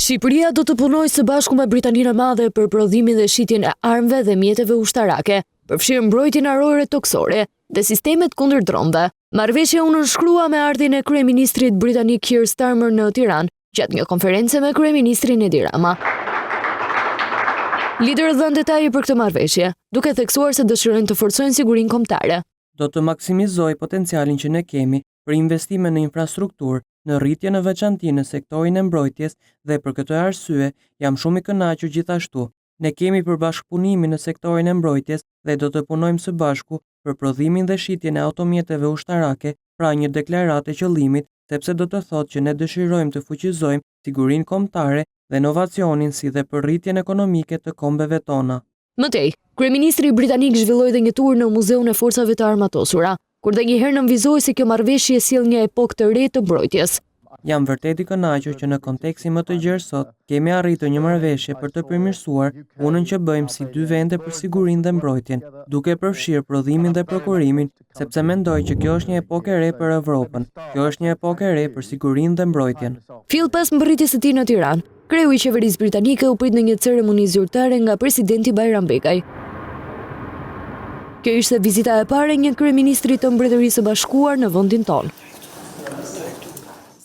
Shqipëria do të punojë së bashku me Britaninë e Madhe për prodhimin dhe shitjen e armëve dhe mjeteve ushtarake, përfshirë mbrojtjen ajrore toksore dhe sistemet kundër dronëve. Marrëveshja u nënshkrua me ardhin e kryeministrit britanik Keir Starmer në Tiranë gjatë një konference me kryeministrin Edi Rama. Liderët dhanë detaje për këtë marrëveshje, duke theksuar se dëshirojnë të forcojnë sigurinë kombëtare. Do të maksimizojë potencialin që ne kemi për investime në infrastrukturë, në rritje në veçanti në sektorin e mbrojtjes dhe për këtë arsye jam shumë i kënaqur gjithashtu. Ne kemi përbashkëpunimin në sektorin e mbrojtjes dhe do të punojmë së bashku për prodhimin dhe shitjen e automjeteve ushtarake, pra një deklaratë e qëllimit, sepse do të thotë që ne dëshirojmë të fuqizojmë sigurinë kombëtare dhe inovacionin si dhe për rritjen ekonomike të kombeve tona. Mëtej, kryeministri britanik zhvilloi dhe një tur në Muzeun e Forcave të Armatosura, kur dhe njëherë nënvizoi se kjo marrëveshje sjell një epokë të re të mbrojtjes. Jam vërtet i kënaqur që në kontekstin më të gjerë sot kemi arritur një marrëveshje për të përmirësuar punën që bëjmë si dy vende për sigurinë dhe mbrojtjen, duke përfshirë prodhimin dhe prokurimin, sepse mendoj që kjo është një epokë e re për Evropën. Kjo është një epokë e re për sigurinë dhe mbrojtjen. Fill pas mbërritjes së tij në Tiranë, kreu i qeverisë britanike u prit në një ceremoni zyrtare nga presidenti Bajram Begaj. Kjo ishte vizita e parë e një kryeministri të Mbretërisë së Bashkuar në vendin tonë.